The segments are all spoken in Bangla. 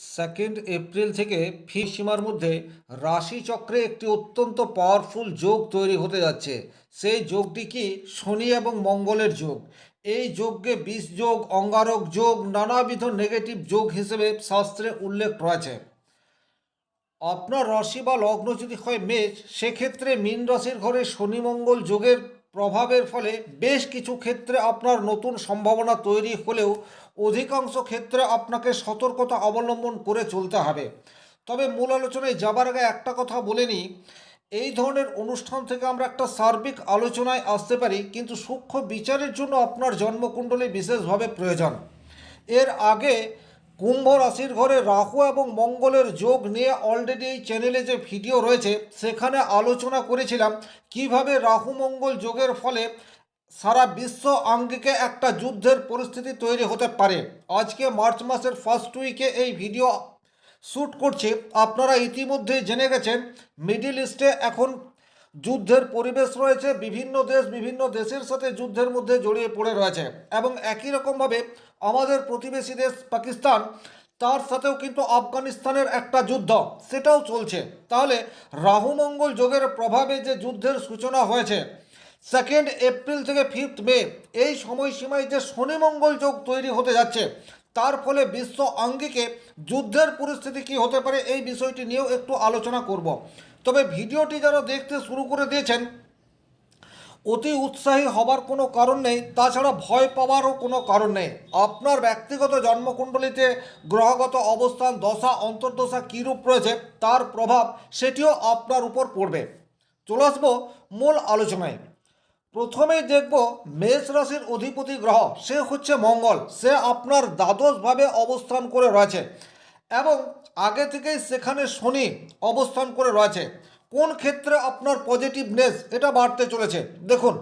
2 এপ্রিল থেকে সীমার মধ্যে রাশিচক্রে একটি অত্যন্ত পাওয়ারফুল যোগ তৈরি হতে যাচ্ছে। সেই যোগটি কি? শনি এবং মঙ্গলের যোগ। এই যোগকে বিষ যোগ, অঙ্গারক যোগ, নানাবিধ নেগেটিভ যোগ হিসেবে শাস্ত্রে উল্লেখ রয়েছে। আপনার রাশি বা লগ্ন যদি হয় মেষ, সেক্ষেত্রে মীন রাশির ঘরে শনি মঙ্গল যোগের প্রভাবের ফলে বেশ কিছু ক্ষেত্রে আপনার নতুন সম্ভাবনা তৈরি হলেও অধিকাংশ ক্ষেত্রে আপনাকে সতর্কতা অবলম্বন করে চলতে হবে। তবে মূল আলোচনায় যাবার আগে একটা কথা বলে নিই, এই ধরনের অনুষ্ঠান থেকে আমরা একটা সার্বিক আলোচনায় আসতে পারি, কিন্তু সূক্ষ্ম বিচারের জন্য আপনার জন্মকুণ্ডলী বিশেষভাবে প্রয়োজন। এর আগে কুম্ভ রাশির ঘরে রাহু এবং মঙ্গলের যোগ নিয়ে অলরেডি এই চ্যানেলে যে ভিডিও রয়েছে সেখানে আলোচনা করেছিলাম কিভাবে রাহু মঙ্গল যোগের ফলে সারা বিশ্ব আঙ্গিকে একটা যুদ্ধের পরিস্থিতি তৈরি হতে পারে। আজকে মার্চ মাসের ফার্স্ট উইকে এই ভিডিও শ্যুট করছি। আপনারা ইতিমধ্যেই জেনে গেছেন মিডিল ইস্টে এখন যুদ্ধের পরিবেশ রয়েছে। বিভিন্ন দেশের সাথে যুদ্ধের মধ্যে জড়িয়ে পড়ে রয়েছে এবং একই রকমভাবে আমাদের প্রতিবেশী দেশ পাকিস্তান, তার সাথেও কিন্তু আফগানিস্তানের একটা যুদ্ধ সেটাও চলছে। তাহলে রাহু মঙ্গল যোগের প্রভাবে যে যুদ্ধের সূচনা হয়েছে 2 এপ্রিল থেকে 5 মে, এই সময়সীমায় যে শনি মঙ্গল যোগ তৈরি হতে যাচ্ছে তার ফলে বিশ্ব আঙ্গিকে যুদ্ধের পরিস্থিতি কি হতে পারে এই বিষয়টি নিয়েও একটু আলোচনা করব। তবে ভিডিওটি যারা দেখতে শুরু করে দিয়েছেন, অতি উৎসাহী হবার কোনো কারণ নেই, তাছাড়া ভয় পাওয়ারও কোনো কারণ নেই। আপনার ব্যক্তিগত জন্মকুণ্ডলিতে গ্রহগত অবস্থান, দশা অন্তর্দশা কীরূপ রয়েছে তার প্রভাব সেটিও আপনার উপর পড়বে। চলে আসবো মূল আলোচনায়। প্রথমেই দেখব মেষ রাশির অধিপতি গ্রহ, সে হচ্ছে মঙ্গল। সে আপনার দ্বাদশভাবে অবস্থান করে রয়েছে এবং আগে থেকেই সেখানে শনি অবস্থান করে রয়েছে। কোন ক্ষেত্রে আপনার পজিটিভনেস এটা বাড়তে চলেছে দেখুন।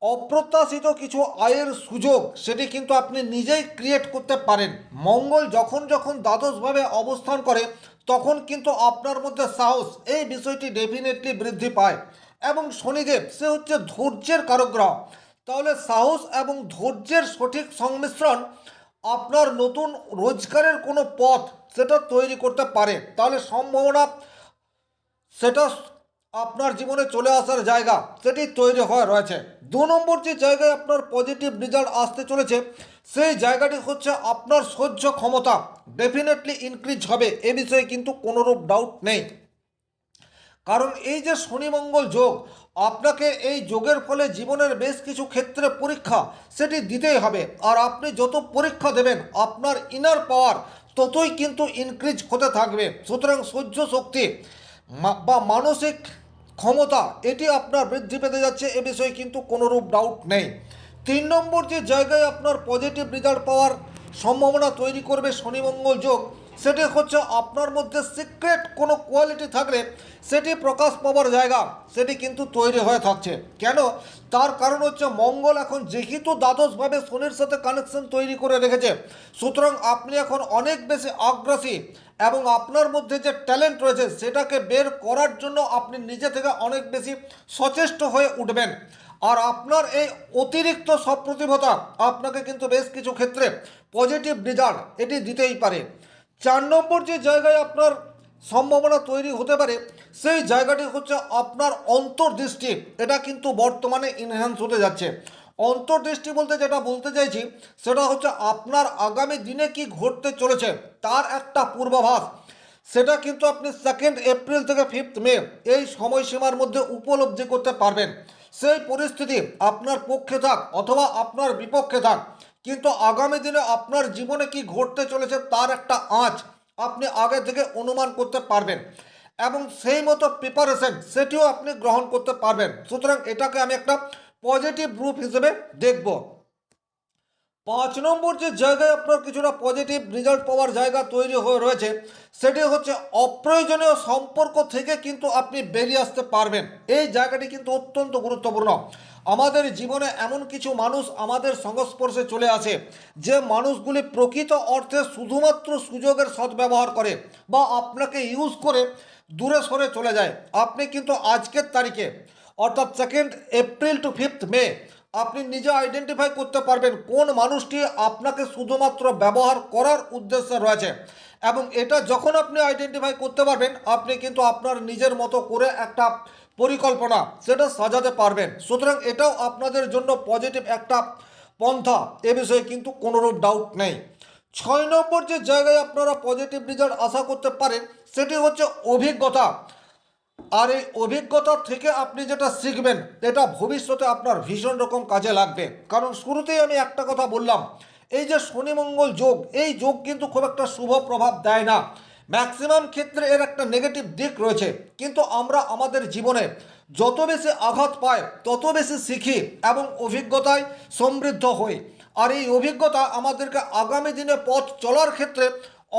অপ্রত্যাশিত কিছু আয়ের সুযোগ সেটি কিন্তু আপনি নিজেই ক্রিয়েট করতে পারেন। মঙ্গল যখন যখন দ্বাদশভাবে অবস্থান করে তখন কিন্তু আপনার মধ্যে সাহস এই বিষয়টি ডেফিনেটলি বৃদ্ধি পায় এবং শনিদেব সে হচ্ছে ধৈর্যের কারক গ্রহ। তাহলে সাহস এবং ধৈর্যের সঠিক সংমিশ্রণ আপনার নতুন রোজগারের কোনো পথ সেটা তৈরি করতে পারে। তাহলে সম্ভাবনা সেটা আপনার জীবনে চলে আসার জায়গা সেটি তৈরি হয়ে রয়েছে। 2 নম্বর যে জায়গায় আপনার পজিটিভ রেজাল্ট আসতে চলেছে সেই জায়গাটি হচ্ছে আপনার সহ্য ক্ষমতা ডেফিনেটলি ইনক্রিজ হবে, এ বিষয়ে কিন্তু কোনোরূপ ডাউট নেই। কারণ এই যে শনি মঙ্গল যোগ, আপনাকে এই যোগের ফলে জীবনের বেশ কিছু ক্ষেত্রে পরীক্ষা সেটি দিতেই হবে। আর আপনি যত পরীক্ষা দেবেন আপনার ইনার পাওয়ার ততই কিন্তু ইনক্রিজ হতে থাকবে। সুতরাং সহ্য শক্তি বা মানসিক ক্ষমতা এটি আপনার বৃদ্ধি পেতে যাচ্ছে, এ বিষয়ে কিন্তু কোনোরূপ ডাউট নেই। 3 নম্বর যে জায়গায় আপনার পজিটিভ রেজাল্ট পাওয়ার সম্ভাবনা তৈরি করবে শনি মঙ্গল যোগ, সেটি হচ্ছে আপনার মধ্যে সিক্রেট কোনো কোয়ালিটি থাকলে সেটি প্রকাশ পাওয়ার জায়গা সেটি কিন্তু তৈরি হয়ে থাকছে। কেন? তার কারণ হচ্ছে মঙ্গল এখন যেহেতু দ্বাদশভাবে শনির সাথে কানেকশন তৈরি করে রেখেছে, সুতরাং আপনি এখন অনেক বেশি আগ্রাসী এবং আপনার মধ্যে যে ট্যালেন্ট রয়েছে সেটাকে বের করার জন্য আপনি নিজে থেকে অনেক বেশি সচেষ্ট হয়ে উঠবেন। আর আপনার এই অতিরিক্ত সপ্রতিভতা আপনাকে কিন্তু বেশ কিছু ক্ষেত্রে পজিটিভ রেজাল্ট এটি দিতেই পারে। 4 নম্বর যে জায়গায় আপনার সম্ভাবনা তৈরি হতে পারে সেই জায়গাটি হচ্ছে আপনার অন্তর্দৃষ্টি, এটা কিন্তু বর্তমানে ইনহ্যান্স হতে যাচ্ছে। অন্তর্দৃষ্টি বলতে যেটা বলতে চাইছি সেটা হচ্ছে আপনার আগামী দিনে কি ঘটতে চলেছে তার একটা পূর্বাভাস, সেটা কিন্তু আপনি 2 এপ্রিল থেকে 5 মে এই সময়সীমার মধ্যে উপলব্ধি করতে পারবেন। সেই পরিস্থিতি আপনার পক্ষে থাক অথবা আপনার বিপক্ষে থাক, কিন্তু আগামী দিনে আপনার জীবনে কি ঘটতে চলেছে তার একটা আঁচ আপনি আগে থেকে অনুমান করতে পারবেন এবং সেই মতো প্রিপারেশন সেটিও আপনি গ্রহণ করতে পারবেন। সুতরাং এটাকে আমি একটা পজিটিভ রূপ হিসেবে দেখব। 5 নম্বর যে জায়গায় আপনার কিছুটা পজিটিভ রেজাল্ট পাওয়ার জায়গা তৈরি হয়ে রয়েছে সেটি হচ্ছে অপ্রয়োজনীয় সম্পর্ক থেকে কিন্তু আপনি বেরিয়ে আসতে পারবেন। এই জায়গাটি কিন্তু অত্যন্ত গুরুত্বপূর্ণ। আমাদের জীবনে এমন কিছু মানুষ আমাদের সংস্পর্শে চলে আসে যে মানুষগুলি প্রকৃত অর্থে শুধুমাত্র সুযোগের সদ্ব্যবহার করে বা আপনাকে ইউজ করে দূরে সরে চলে যায়। আপনি কিন্তু আজকের তারিখে অর্থাৎ 2 এপ্রিল টু 5 মে আপনি নিজে আইডেন্টিফাই করতে পারবেন কোন মানুষটি আপনাকে শুধুমাত্র ব্যবহার করার উদ্দেশ্যে রয়েছে, এবং এটা যখন আপনি আইডেন্টিফাই করতে পারবেন আপনি কিন্তু আপনার নিজের মতো করে একটা পরিকল্পনা সেটা সাজাতে পারবেন। সুতরাং এটাও আপনাদের জন্য পজিটিভ একটা পন্থা, এ বিষয়ে কিন্তু কোনোরূপ ডাউট নেই। 6 নম্বর যে জায়গায় আপনারা পজিটিভ রেজাল্ট আশা করতে পারেন সেটি হচ্ছে অভিজ্ঞতা। আর এই অভিজ্ঞতা থেকে আপনি যেটা শিখবেন এটা ভবিষ্যতে আপনার ভীষণ রকম কাজে লাগবে। কারণ শুরুতেই আমি একটা কথা বললাম, এই যে শনি মঙ্গল যোগ, এই যোগ কিন্তু খুব একটা শুভ প্রভাব দেয় না, ম্যাক্সিমাম ক্ষেত্রে এর একটা নেগেটিভ দিক রয়েছে। কিন্তু আমরা আমাদের জীবনে যত বেশি আঘাত পাই তত বেশি শিখি এবং অভিজ্ঞতায় সমৃদ্ধ হই। আর এই অভিজ্ঞতা আমাদেরকে আগামী দিনে পথ চলার ক্ষেত্রে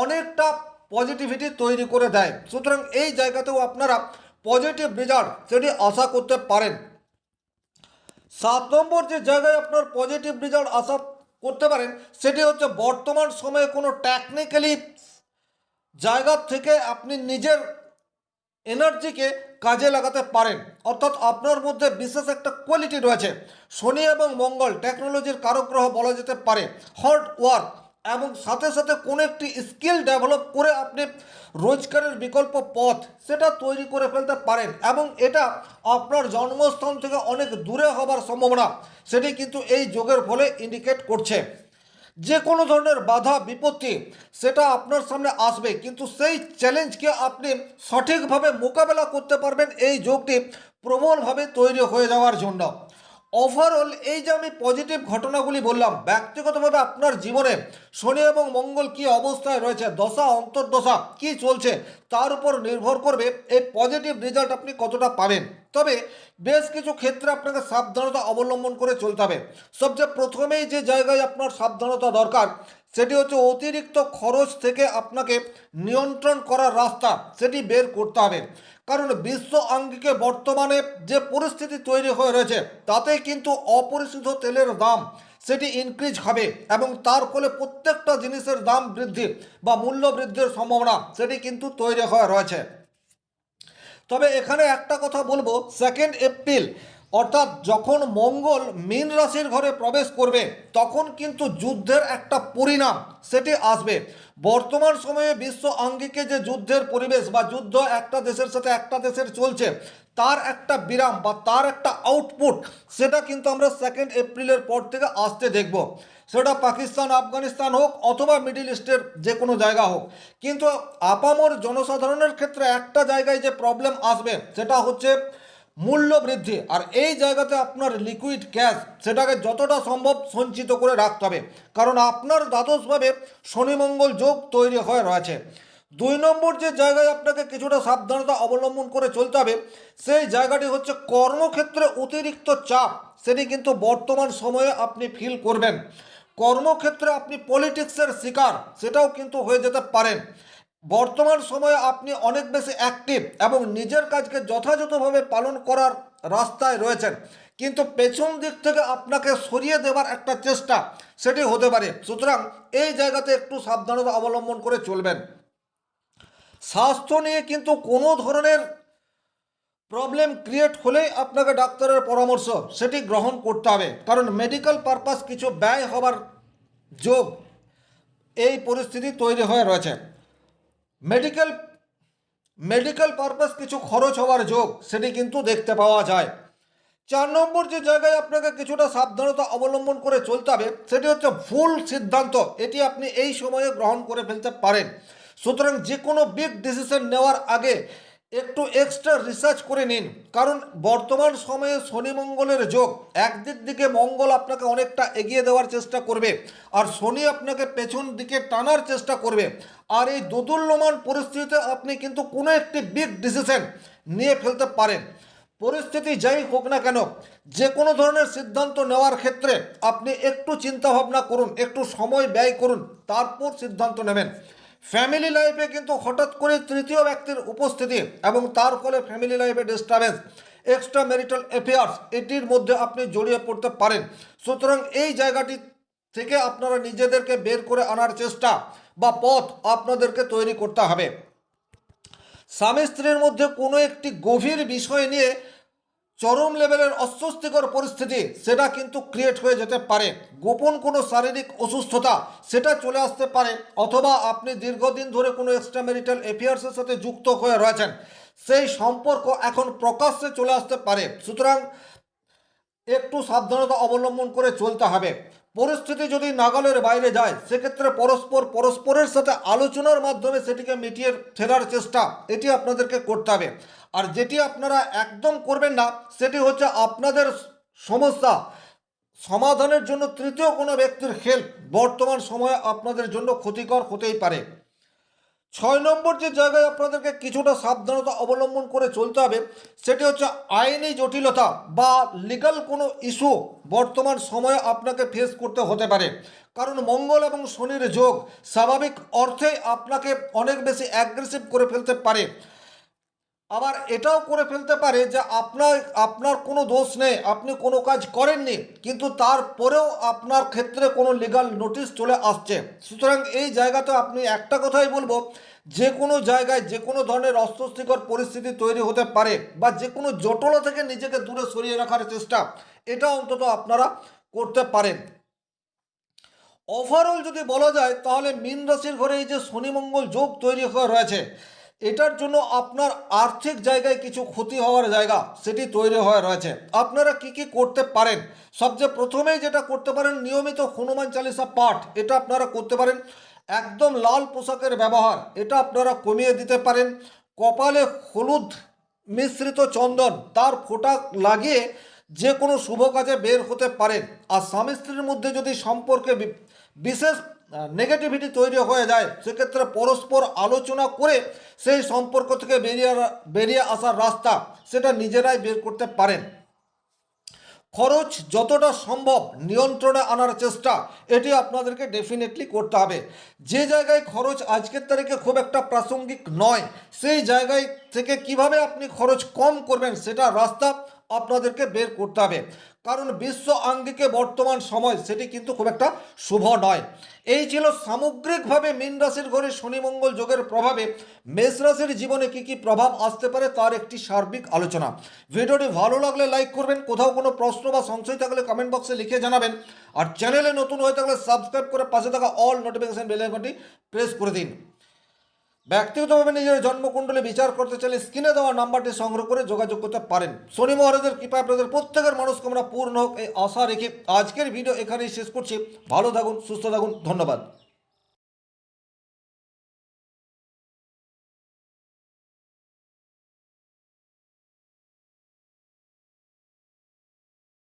অনেকটা পজিটিভিটি তৈরি করে দেয়। সুতরাং এই জায়গাতেও আপনারা পজিটিভ রেজাল্ট সেটি আশা করতে পারেন। 7 নম্বর যে জায়গায় আপনার পজিটিভ রেজাল্ট আশা করতে পারেন সেটি হচ্ছে বর্তমান সময়ে কোনো টেকনিক্যালি জায়গা থেকে আপনি নিজের এনার্জিকে কাজে লাগাতে পারেন, অর্থাৎ আপনার মধ্যে বিশেষ একটা কোয়ালিটি রয়েছে। শনি এবং মঙ্গল টেকনোলজির কারক গ্রহ বলা যেতে পারে। হার্ড ওয়ার্ক এবং সাথে সাথে কোনো একটি স্কিল ডেভেলপ করে আপনি রোজগারের বিকল্প পথ সেটা তৈরি করে ফেলতে পারেন, এবং এটা আপনার জন্মস্থান থেকে অনেক দূরে হবার সম্ভাবনা সেটি কিন্তু এই যোগের ফলে ইন্ডিকেট করছে। যে কোনো ধরনের বাধা বিপত্তি সেটা আপনার সামনে আসবে, কিন্তু সেই চ্যালেঞ্জকে আপনি সঠিকভাবে মোকাবেলা করতে পারবেন এই যোগটি প্রবলভাবে তৈরি হয়ে যাওয়ার জন্য। ওভারঅল এই যে আমি পজিটিভ ঘটনাগুলি বললাম, ব্যক্তিগতভাবে আপনার জীবনে শনি এবং মঙ্গল কী অবস্থায় রয়েছে, দশা অন্তর্দশা কী চলছে, তার উপর নির্ভর করবে এই পজিটিভ রেজাল্ট আপনি কতটা পাবেন। তবে বেশ কিছু ক্ষেত্রে আপনাকে সাবধানতা অবলম্বন করে চলতে হবে। সবচেয়ে প্রথমেই যে জায়গায় আপনার সাবধানতা দরকার সেটি হচ্ছে অতিরিক্ত খরচ থেকে আপনাকে নিয়ন্ত্রণ করার রাস্তা সেটি বের করতে হবে। কারণ বিশ্ব আঙ্গিকে বর্তমানে যে পরিস্থিতি তৈরি হয়ে রয়েছে তাতে কিন্তু অপরিশোধিত তেলের দাম সেটি ইনক্রিজ হবে, এবং তার ফলে প্রত্যেকটা জিনিসের দাম বৃদ্ধি বা মূল্য বৃদ্ধির সম্ভাবনা সেটি কিন্তু তৈরি হয়ে রয়েছে। তবে এখানে একটা কথা বলবো, 2 এপ্রিল অর্থাৎ যখন মঙ্গল মীন রাশির ঘরে প্রবেশ করবে তখন কিন্তু যুদ্ধের একটা পরিণাম সেটি আসবে। বর্তমান সময়ে বিশ্ব আঙ্গিকে যে যুদ্ধের পরিবেশ বা যুদ্ধ একটা দেশের সাথে একটা দেশের চলছে তার একটা বিরাম বা তার একটা আউটপুট সেটা কিন্তু আমরা 2 এপ্রিলের পর থেকে আসতে দেখব। সেটা পাকিস্তান আফগানিস্তান হোক অথবা মিডিল ইস্টের যে কোনো জায়গা হোক। কিন্তু আপামর জনসাধারণের ক্ষেত্রে একটা জায়গায় যে প্রবলেম আসবে সেটা হচ্ছে মূল্য বৃদ্ধি। আর এই জায়গাতে আপনার লিকুইড ক্যাশ সেটাকে যতটা সম্ভব সঞ্চিত করে রাখতে হবে, কারণ আপনার দ্বাদশভাবে শনি মঙ্গল যোগ তৈরি হয়ে রয়েছে। 2 নম্বর যে জায়গায় আপনাকে কিছুটা সাবধানতা অবলম্বন করে চলতে হবে সেই জায়গাটি হচ্ছে কর্মক্ষেত্রে অতিরিক্ত চাপ সেটি কিন্তু বর্তমান সময়ে আপনি ফিল করবেন। কর্মক্ষেত্রে আপনি পলিটিক্সের শিকার সেটাও কিন্তু হয়ে যেতে পারেন। বর্তমান সময়ে আপনি অনেক বেশি অ্যাক্টিভ এবং নিজের কাজকে যথাযথভাবে পালন করার রাস্তায় রয়েছেন, কিন্তু পেছন দিক থেকে আপনাকে সরিয়ে দেওয়ার একটা চেষ্টা সেটি হতে পারে। সুতরাং এই জায়গাতে একটু সাবধানতা অবলম্বন করে চলবেন। স্বাস্থ্য নিয়ে কিন্তু কোনো ধরনের প্রবলেম ক্রিয়েট হলেই আপনাকে ডাক্তারের পরামর্শ সেটি গ্রহণ করতে হবে, কারণ মেডিকেল পারপাস কিছু ব্যয় হবার যোগ এই পরিস্থিতি তৈরি হয়ে রয়েছে। মেডিকেল মেডিকেল পারপাস কিছু খরচ হওয়ার যোগ সেটি কিন্তু দেখতে পাওয়া যায়। 4 নম্বর যে জায়গায় আপনাকে কিছুটা সাবধানতা অবলম্বন করে চলতে হবে সেটি হচ্ছে ভুল সিদ্ধান্ত এটি আপনি এই সময়ে গ্রহণ করে ফেলতে পারেন। সুতরাং যে কোনো বিগ ডিসিশন নেওয়ার আগে একটু এক্সট্রা রিসার্চ করে নিন, কারণ বর্তমান সময়ে শনি মঙ্গলের যোগ, একদিক দিকে মঙ্গল আপনাকে অনেকটা এগিয়ে দেওয়ার চেষ্টা করবে আর শনি আপনাকে পেছন দিকে টানার চেষ্টা করবে। আর এই দোদুল্যমান পরিস্থিতিতে আপনি কিন্তু কোনো একটি বিগ ডিসিশন নিয়ে ফেলতে পারেন। পরিস্থিতি যাই হোক না কেন যে কোনো ধরনের সিদ্ধান্ত নেওয়ার ক্ষেত্রে আপনি একটু চিন্তাভাবনা করুন, একটু সময় ব্যয় করুন, তারপর সিদ্ধান্ত নেবেন। ফ্যামিলি লাইফে কিন্তু হঠাৎ করে তৃতীয় ব্যক্তির উপস্থিতি এবং তার ফলে ফ্যামিলি লাইফে ডিস্টারবেন্স, এক্সট্রা ম্যারিটাল অ্যাফেয়ার্স এটির মধ্যে আপনি জড়িয়ে পড়তে পারেন। সুতরাং এই জায়গাটি থেকে আপনারা নিজেদেরকে বের করে আনার চেষ্টা বা পথ আপনাদেরকে তৈরি করতে হবে। স্বামী স্ত্রীর মধ্যে কোনো একটি গভীর বিষয় নিয়ে চরম লেভেলের অস্বস্তিকর পরিস্থিতি সেটা কিন্তু ক্রিয়েট হয়ে যেতে পারে। গোপন কোনো শারীরিক অসুস্থতা সেটা চলে আসতে পারে, অথবা আপনি দীর্ঘদিন ধরে কোনো এক্সট্রা ম্যারিটাল অ্যাফেয়ার্সের সাথে যুক্ত হয়ে রয়েছেন, সেই সম্পর্ক এখন প্রকাশ্যে চলে আসতে পারে। সুতরাং একটু সাবধানতা অবলম্বন করে চলতে হবে। পরিস্থিতি যদি নাগালের বাইরে যায়, সেক্ষেত্রে পরস্পরের সাথে আলোচনার মাধ্যমে সেটিকে মিটিয়ে ফেরার চেষ্টা এটি আপনাদেরকে করতে হবে। আর যেটি আপনারা একদম করবেন না, সেটি হচ্ছে আপনাদের সমস্যা সমাধানের জন্য তৃতীয় কোনো ব্যক্তির হেল্প বর্তমান সময়ে আপনাদের জন্য ক্ষতিকর হতেই পারে। 6 নম্বর যে জায়গায় আপনাদেরকে কিছুটা সাবধানতা অবলম্বন করে চলতে হবে, সেটি হচ্ছে আইনি জটিলতা বা লিগ্যাল কোনো ইস্যু বর্তমান সময়ে আপনাকে ফেস করতে হতে পারে। কারণ মঙ্গল এবং শনির যোগ স্বাভাবিক অর্থেই আপনাকে অনেক বেশি অ্যাগ্রেসিভ করে ফেলতে পারে। আবার এটাও করে ফেলতে পারে যে আপনার কোনো দোষ নেই, আপনি কোনো কাজ করেননি, কিন্তু তারপরেও আপনার ক্ষেত্রে কোনো লিগ্যাল নোটিশ চলে আসছে। সুতরাং এই জায়গাতে আপনি একটা কথাই বলবো, যে কোনো জায়গায় যে কোনো ধরনের অস্বস্তিকর পরিস্থিতি তৈরি হতে পারে, বা যে কোনো জটিলতা থেকে নিজেকে দূরে সরিয়ে রাখার চেষ্টা এটা অন্তত আপনারা করতে পারেন। ওভারঅল যদি বলা যায়, তাহলে মীন রাশির ঘরে এই যে শনি মঙ্গল যোগ তৈরি হয়ে রয়েছে, এটার জন্য আপনার আর্থিক জায়গায় কিছু ক্ষতি হওয়ার জায়গা সেটি তৈরি হয়ে রয়েছে। আপনারা কি কি করতে পারেন? সবচেয়ে প্রথমেই যেটা করতে পারেন, নিয়মিত হনুমান চালিসা পাঠ এটা আপনারা করতে পারেন। একদম লাল পোশাকের ব্যবহার এটা আপনারা কমিয়ে দিতে পারেন। কপালে হলুদ মিশ্রিত চন্দন তার ফোঁটা লাগিয়ে যে কোনো শুভ কাজে বের হতে পারেন। আর স্বামী স্ত্রীর মধ্যে যদি সম্পর্কে বিশেষ নেগেটিভিটি তৈরি হয়ে যায়, সেক্ষেত্রে পরস্পর আলোচনা করে সেই সম্পর্ক থেকে বেরিয়ে আসার রাস্তা সেটা নিজেরাই বের করতে পারেন। খরচ যতটা সম্ভব নিয়ন্ত্রণে আনার চেষ্টা এটি আপনাদেরকে ডেফিনেটলি করতে হবে। যে জায়গায় খরচ আজকের তারিখে খুব একটা প্রাসঙ্গিক নয়, সেই জায়গায় থেকে কিভাবে আপনি খরচ কম করবেন সেটা রাস্তা আপনাদেরকে বের করতে হবে। কারণ বিশ্ব আঙ্গিকে বর্তমান সময় সেটি কিন্তু খুব একটা শুভ নয়। এই ছিল সামগ্রিকভাবে মীন রাশির ঘরে শনি মঙ্গল যোগের প্রভাবে মেষ রাশির জীবনে কী কী প্রভাব আসতে পারে তার একটি সার্বিক আলোচনা। ভিডিওটি ভালো লাগলে লাইক করবেন, কোথাও কোনো প্রশ্ন বা সংশয় থাকলে কমেন্ট বক্সে লিখে জানাবেন, আর চ্যানেলে নতুন হয়ে থাকলে সাবস্ক্রাইব করে পাশে থাকা অল নোটিফিকেশন বেল আইকনটি প্রেস করে দিন। ব্যক্তিগতভাবে নিজের জন্মকুণ্ডলী বিচার করতে চাইলে স্ক্রিনে দেওয়া নাম্বারটি সংগ্রহ করে যোগাযোগ করতে পারেন। শনি মহারাজের কৃপায় আপনাদের প্রত্যেকের মনস্কামনা পূর্ণ হোক এই আশা রেখে আজকের ভিডিও এখানেই শেষ করছি। ভালো থাকুন, সুস্থ থাকুন, ধন্যবাদ।